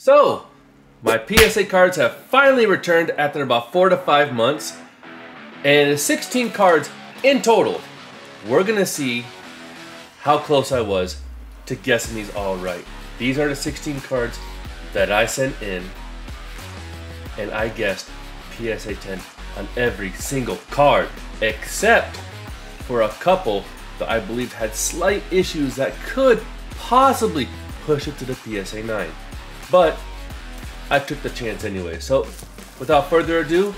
So, my PSA cards have finally returned after about 4 to 5 months, and it's 16 cards in total. We're gonna see how close I was to guessing these all right. These are the 16 cards that I sent in, and I guessed PSA 10 on every single card, except for a couple that I believe had slight issues that could possibly push it to the PSA 9. But I took the chance anyway. So without further ado,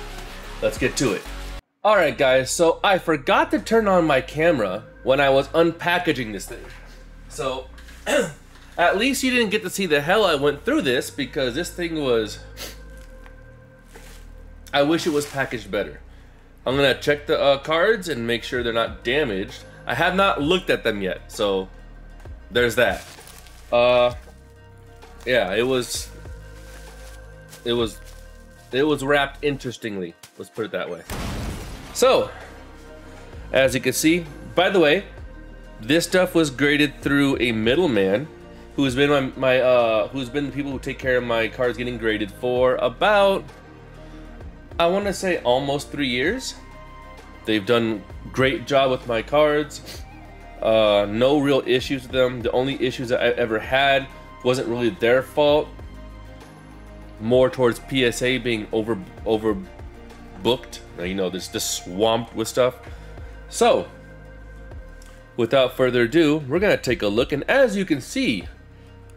let's get to it. Alright guys, so I forgot to turn on my camera when I was unpackaging this thing. So at least you didn't get to see the hell I went through this, because this thing was... I wish it was packaged better. I'm gonna check the cards and make sure they're not damaged. I have not looked at them yet, so there's that. Yeah, it was wrapped interestingly. Let's put it that way. So, as you can see, by the way, this stuff was graded through a middleman who's been who's been the people who take care of my cards getting graded for about, I want to say, almost 3 years. They've done a great job with my cards. No real issues with them. The only issues that I ever had wasn't really their fault. More towards PSA being overbooked. Now, you know, this just swamped with stuff. So, without further ado, we're gonna take a look, and as you can see,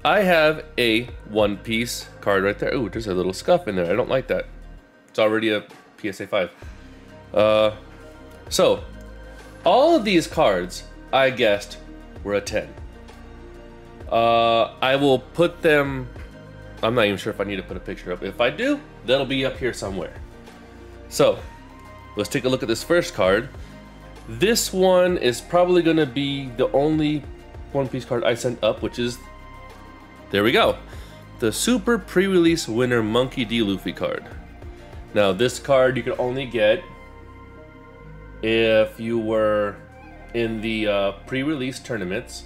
I have a One Piece card right there. Ooh, there's a little scuff in there. I don't like that. It's already a PSA 5. So, all of these cards, I guessed, were a 10. I will put them... I'm not even sure if I need to put a picture up. If I do, that'll be up here somewhere. So, let's take a look at this first card. This one is probably going to be the only One Piece card I sent up, which is... There we go. The Super Pre-Release Winner Monkey D. Luffy card. Now, this card you could only get if you were in the pre-release tournaments.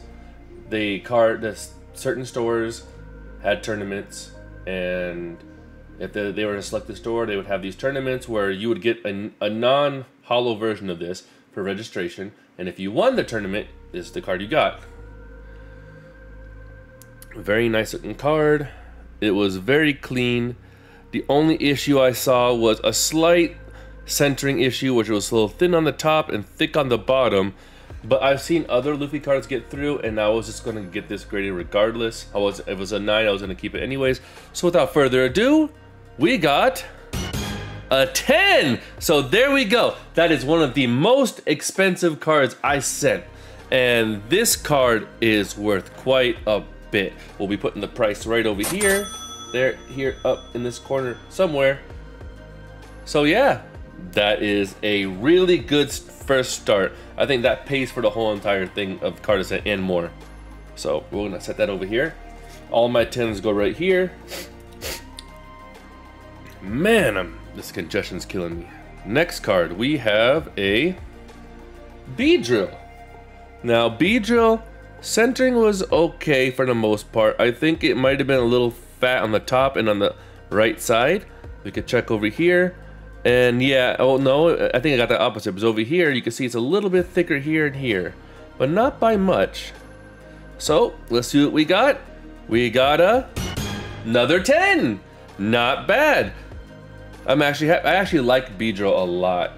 The certain stores had tournaments, and if they were to select the store, they would have these tournaments where you would get a non-holo version of this for registration, and if you won the tournament, this is the card you got. Very nice looking card. It was very clean. The only issue I saw was a slight centering issue, which was a little thin on the top and thick on the bottom. But I've seen other Luffy cards get through, and I was just going to get this graded regardless. If it was a 9, I was going to keep it anyways. So without further ado, we got a 10! So there we go. That is one of the most expensive cards I sent. And this card is worth quite a bit. We'll be putting the price right over here. There, here, up in this corner somewhere. So yeah, that is a really good first start. I think that pays for the whole entire thing of card set and more. So we're gonna set that over here. All my 10s go right here. Man, this congestion's killing me. Next card, we have a Beedrill. Now, Beedrill, centering was okay for the most part. I think it might have been a little fat on the top and on the right side. We could check over here. And yeah, oh no, I think I got the opposite. Because over here, you can see it's a little bit thicker here and here, but not by much. So let's see what we got. We got another 10. Not bad. I actually like Beedrill a lot.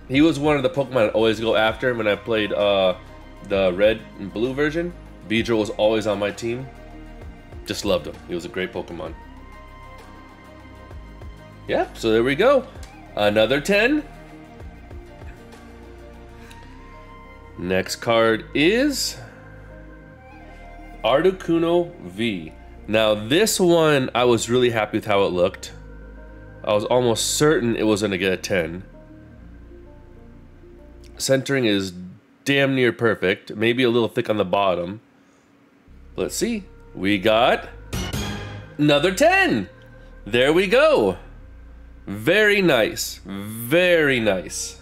He was one of the Pokemon I'd always go after when I played the red and blue version. Beedrill was always on my team. Just loved him. He was a great Pokemon. Yeah, so there we go. Another 10. Next card is Articuno V. Now this one, I was really happy with how it looked. I was almost certain it was going to get a 10. Centering is damn near perfect. Maybe a little thick on the bottom. Let's see. We got another 10. There we go. Very nice. Very nice.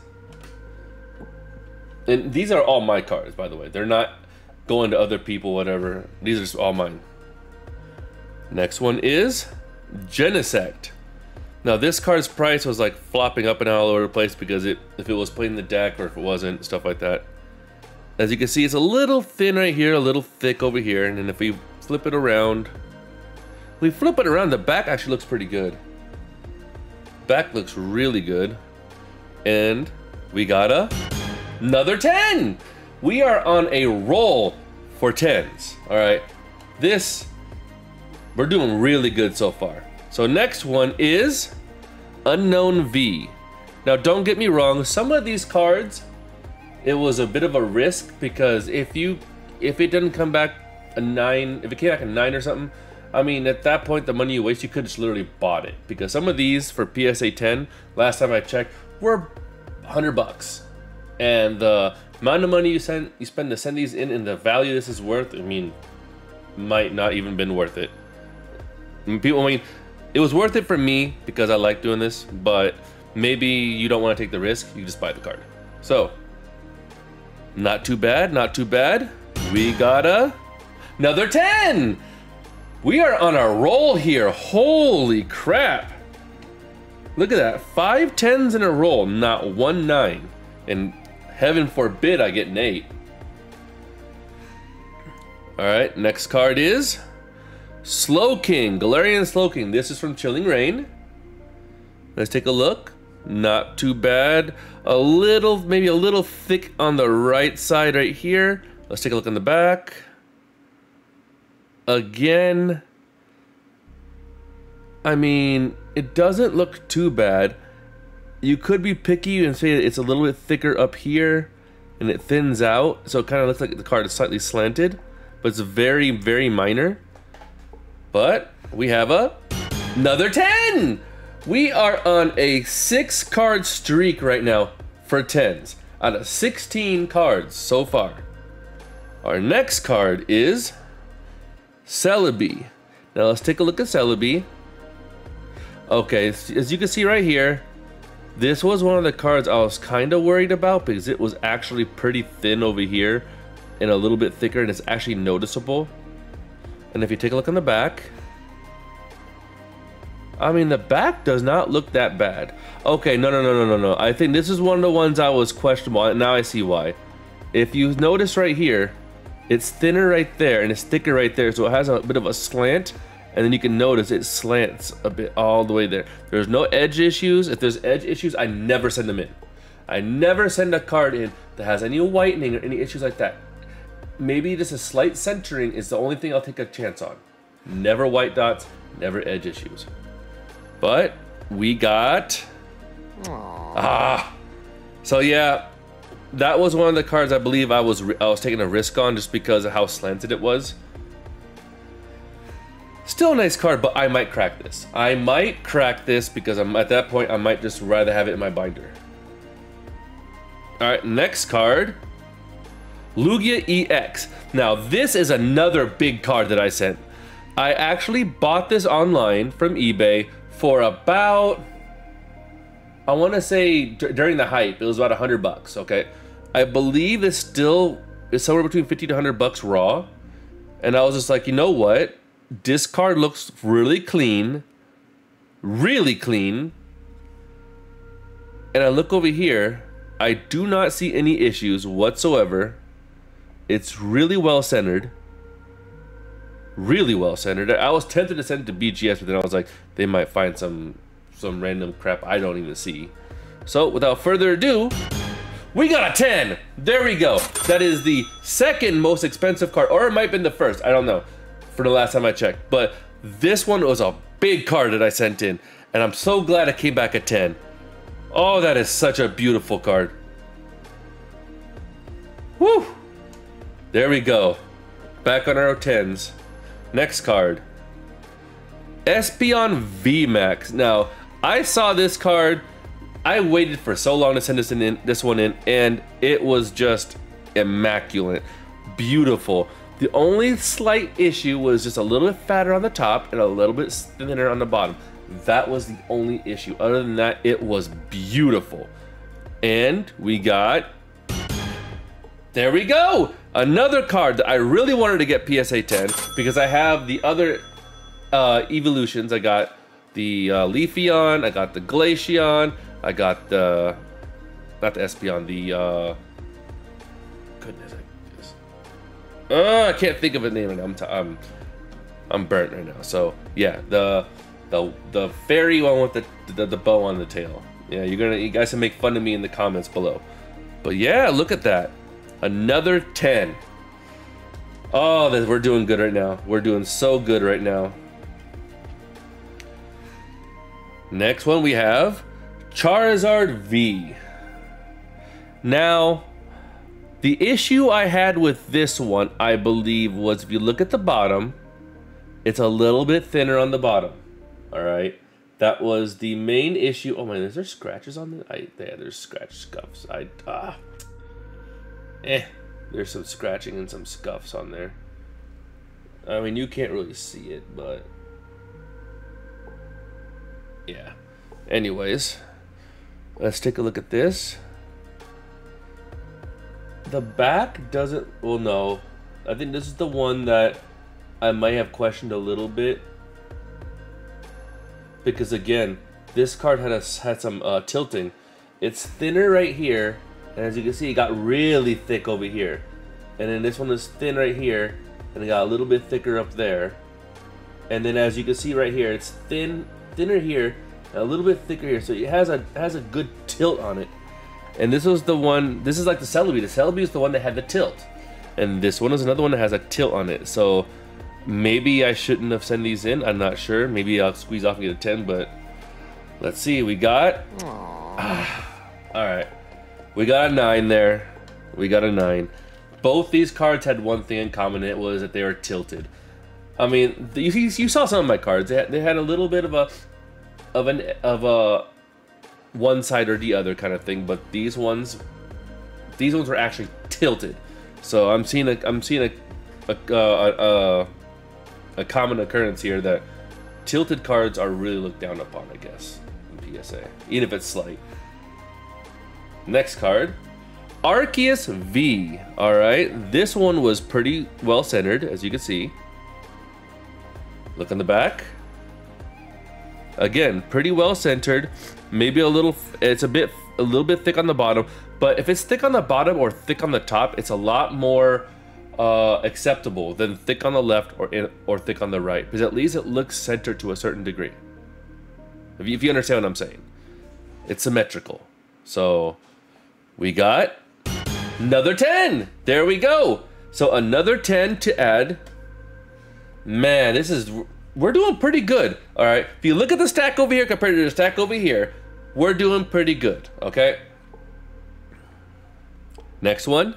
And these are all my cards, by the way. They're not going to other people, whatever. These are all mine. Next one is Genesect. Now this card's price was like flopping up and all over the place because if it was playing the deck or if it wasn't, stuff like that. As you can see, it's a little thin right here, a little thick over here, and then if we flip it around, the back actually looks pretty good. Back looks really good. And we got another 10! We are on a roll for 10s, all right? We're doing really good so far. So next one is Unknown V. Now don't get me wrong, some of these cards, it was a bit of a risk because if it didn't come back a 9, if it came back a 9 or something, I mean, at that point, the money you waste, you could just literally bought it. Because some of these for PSA 10, last time I checked, were $100. And the amount of money you spend to send these in and the value this is worth, I mean, might not even been worth it. It was worth it for me because I like doing this, but maybe you don't want to take the risk, you just buy the card. So, not too bad, not too bad. We got another 10! We are on a roll here, holy crap. Look at that, 5 10s in a row, not 1 9. And heaven forbid I get an 8. All right, next card is Slowking, Galarian Slowking. This is from Chilling Reign. Let's take a look. Not too bad. Maybe a little thick on the right side right here. Let's take a look on the back. Again, I mean, it doesn't look too bad. You could be picky and say it's a little bit thicker up here and it thins out, so it kind of looks like the card is slightly slanted, but it's very, very minor. But we have another 10! We are on a 6-card streak right now for 10s out of 16 cards so far. Our next card is Celebi. Now let's take a look at Celebi. Okay, as you can see right here, this was one of the cards I was kind of worried about because it was actually pretty thin over here and a little bit thicker, and it's actually noticeable. And if you take a look on the back, I mean, the back does not look that bad. Okay, no. I think this is one of the ones I was questionable, and now I see why. If you notice right here, it's thinner right there and it's thicker right there, so it has a bit of a slant, and then you can notice it slants a bit all the way there. There's no edge issues. If there's edge issues, I never send them in. I never send a card in that has any whitening or any issues like that. Maybe just a slight centering is the only thing I'll take a chance on. Never white dots, never edge issues. But we got... So yeah, that was one of the cards I believe I was taking a risk on just because of how slanted it was. Still a nice card, but I might crack this. I might crack this because at that point I might just rather have it in my binder. Alright, next card. Lugia EX. Now this is another big card that I sent. I actually bought this online from eBay for about, I want to say during the hype, it was about $100, okay? I believe it's still somewhere between 50 to $100 raw. And I was just like, you know what? This card looks really clean. Really clean. And I look over here, I do not see any issues whatsoever. It's really well centered. Really well centered. I was tempted to send it to BGS, but then I was like, they might find some random crap I don't even see. So without further ado, we got a 10. There we go. That is the second most expensive card, or it might have been the first. I don't know. For the last time I checked, but this one was a big card that I sent in, and I'm so glad it came back at 10. Oh, that is such a beautiful card. Woo! There we go. Back on our 10s. Next card. Espeon VMAX. Now, I saw this card. I waited for so long to send this one in, and it was just immaculate. Beautiful. The only slight issue was just a little bit fatter on the top and a little bit thinner on the bottom. That was the only issue. Other than that, it was beautiful. And we got... There we go! Another card that I really wanted to get PSA 10 because I have the other evolutions. I got the Leafeon, I got the Glaceon, I got the, not the Espeon, the goodness, I can't think of a name right now. I'm burnt right now. So yeah, the fairy one with the bow on the tail. Yeah, you guys can make fun of me in the comments below. But yeah, look at that, another 10. Oh, we're doing good right now. We're doing so good right now. Next one we have Charizard V. Now, the issue I had with this one, I believe, was if you look at the bottom, it's a little bit thinner on the bottom. All right, that was the main issue. Oh man, is there scratches on it? Yeah, there's scratch scuffs. There's some scratching and some scuffs on there. I mean, you can't really see it, but yeah. Anyways, let's take a look at this. The back doesn't, well, no. I think this is the one that I might have questioned a little bit. Because again, this card had some tilting. It's thinner right here, and as you can see, it got really thick over here. And then this one is thin right here, and it got a little bit thicker up there. And then as you can see right here, it's thinner here, and a little bit thicker here. So it has a good tilt on it. And this was the one, this is like the Celebi. The Celebi is the one that had the tilt. And this one is another one that has a tilt on it. So maybe I shouldn't have sent these in. I'm not sure. Maybe I'll squeeze off and get a 10, but let's see. We got, all right. We got a 9 there. We got a 9. Both these cards had one thing in common. It was that they were tilted. I mean, you saw some of my cards. They had a little bit of a one side or the other kind of thing, but these ones were actually tilted. So I'm seeing a common occurrence here that tilted cards are really looked down upon, I guess, in PSA, even if it's slight. Next card, Arceus V. All right, this one was pretty well centered, as you can see. Look on the back. Again, pretty well centered. Maybe it's a little bit thick on the bottom, but if it's thick on the bottom or thick on the top, it's a lot more acceptable than thick on the left or thick on the right, because at least it looks centered to a certain degree. If you understand what I'm saying, it's symmetrical. So we got another 10. There we go. So another 10 to add. Man, we're doing pretty good. All right. If you look at the stack over here compared to the stack over here, we're doing pretty good. Okay. Next one,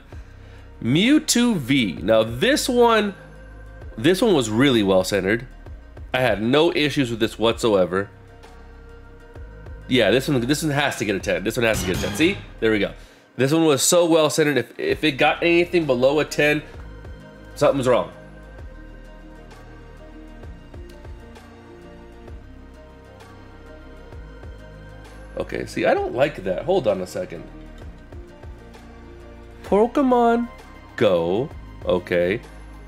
Mewtwo V. Now this one was really well centered. I had no issues with this whatsoever. Yeah, this one has to get a 10. This one has to get a 10. See? There we go. This one was so well centered. If it got anything below a 10, something's wrong. Okay, see, I don't like that. Hold on a second. Pokemon Go. Okay.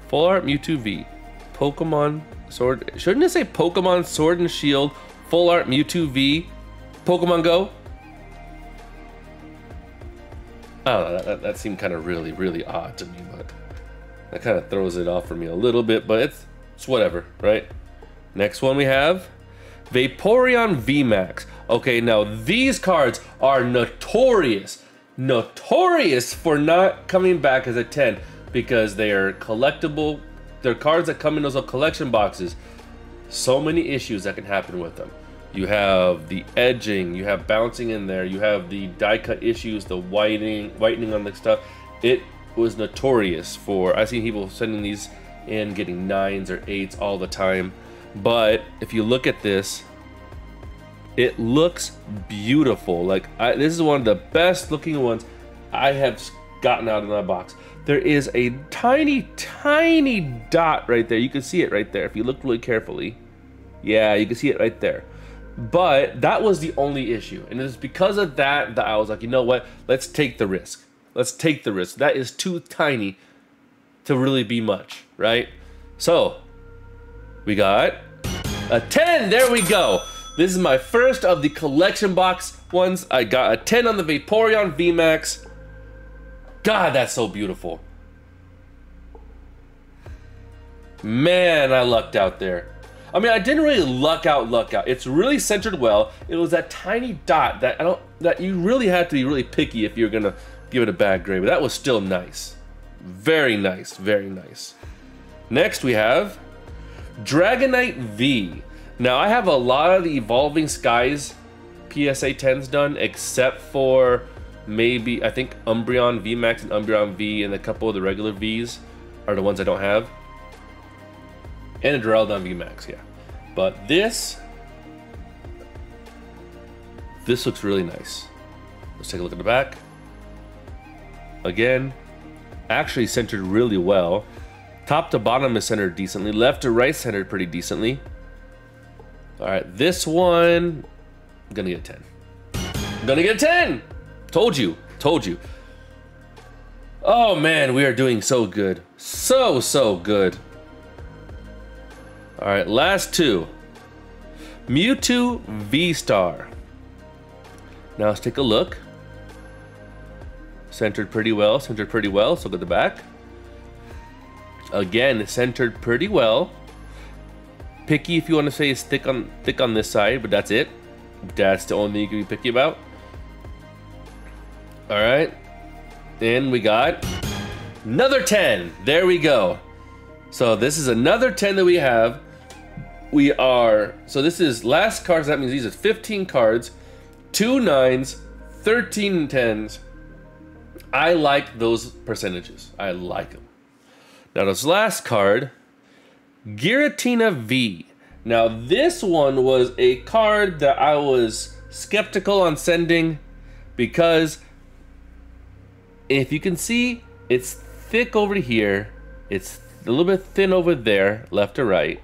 Full Art Mewtwo V. Pokemon Sword. Shouldn't it say Pokemon Sword and Shield? Full Art Mewtwo V. Pokemon Go? Oh, that seemed kind of really odd to me, but that kind of throws it off for me a little bit, but it's whatever, right? Next one we have Vaporeon VMAX. Okay, now these cards are notorious for not coming back as a 10 because they are collectible. They're cards that come in those collection boxes. So many issues that can happen with them. You have the edging, you have bouncing in there, you have the die cut issues, the whitening on the stuff. It was notorious for, I've seen people sending these in getting 9s or 8s all the time. But if you look at this, it looks beautiful. Like this is one of the best looking ones I have gotten out of my box. There is a tiny dot right there. You can see it right there if you look really carefully. Yeah, you can see it right there. But that was the only issue, and it's because of that I was like, you know what? Let's take the risk. Let's take the risk. That is too tiny to really be much, right? So we got A 10, there we go. This is my first of the collection box ones. I got a 10 on the Vaporeon VMAX. God, that's so beautiful. Man, I lucked out there. I mean, I didn't really luck out. It's really centered well. It was that tiny dot that you really had to be really picky if you're gonna give it a bad grade, but that was still nice. Very nice, very nice. Next we have Dragonite V. Now I have a lot of the Evolving Skies PSA 10s done, except for maybe, I think Umbreon VMAX and Umbreon V and a couple of the regular Vs are the ones I don't have. And a Duraludon VMAX, yeah. But this looks really nice. Let's take a look at the back. Again, actually centered really well. Top to bottom is centered decently. Left to right centered pretty decently. All right, this one, I'm gonna get a 10. I'm gonna get a 10! Told you. Oh man, we are doing so good. So good. All right, last two. Mewtwo V-Star. Now let's take a look. Centered pretty well, so look at the back. Again, centered pretty well. Picky if you want to say is thick on this side, but that's it. That's the only thing you can be picky about. All right, and we got another 10. There we go. So this is another 10 that we have. So this is last cards. That means these are 15 cards, 2 9s, 13 10s. I like those percentages. I like them. Now this last card, Giratina V. Now this one was a card that I was skeptical on sending because if you can see, it's thick over here. It's a little bit thin over there, left to right.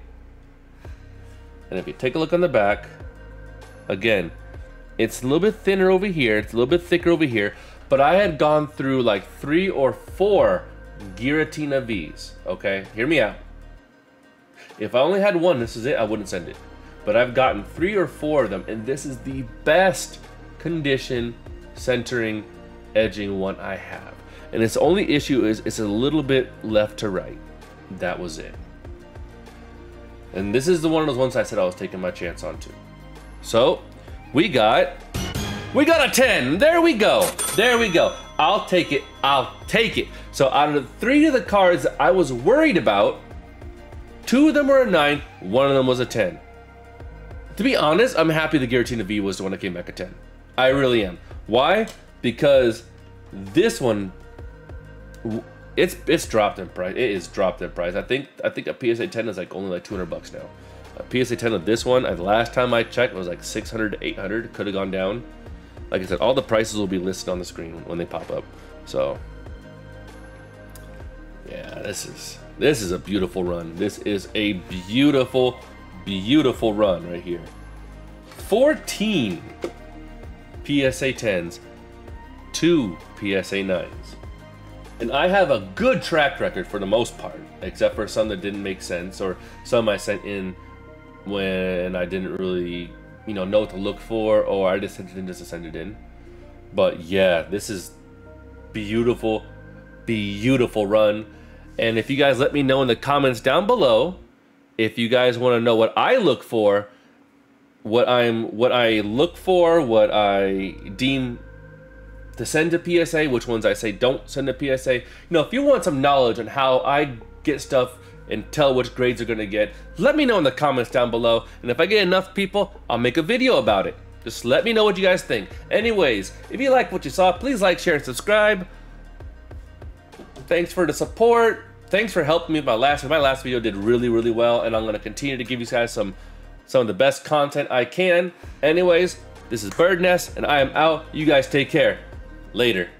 And if you take a look on the back, again, it's a little bit thinner over here. It's a little bit thicker over here. But I had gone through like 3 or 4 Giratina Vs, okay? Hear me out. If I only had one, this is it, I wouldn't send it. But I've gotten 3 or 4 of them, and this is the best condition, centering, edging one I have. And its only issue is it's a little bit left to right. That was it. And this is the one of those ones I said I was taking my chance on too. So, we got a 10. There we go. I'll take it. So out of the 3 of the cards that I was worried about, 2 of them were a 9, 1 of them was a 10. To be honest, I'm happy the Giratina V was the one that came back a 10. I really am. Why? Because this one, it's dropped in price. It is dropped in price. I think a PSA 10 is like only like $200 now. A PSA 10 of this one, the last time I checked, was like 600 to 800. Could have gone down. Like I said, all the prices will be listed on the screen when they pop up. So, yeah, this is a beautiful run. This is a beautiful run right here. 14 PSA 10s, 2 PSA 9s. And I have a good track record for the most part, except for some that didn't make sense, or some I sent in when I didn't really, know what to look for, or I just sent it in just to send it in. But yeah, this is beautiful run. And if you guys let me know in the comments down below, if you guys want to know what I look for, what I look for, what I deem to send to PSA, which ones I say don't send to PSA. If you want some knowledge on how I get stuff and tell which grades are gonna get, let me know in the comments down below. And if I get enough people, I'll make a video about it. Just let me know what you guys think. Anyways, if you like what you saw, please like, share, and subscribe. Thanks for the support. Thanks for helping me with my last video did really well, and I'm gonna continue to give you guys some of the best content I can. Anyways, this is JustByrdnest, and I am out. You guys take care. Later.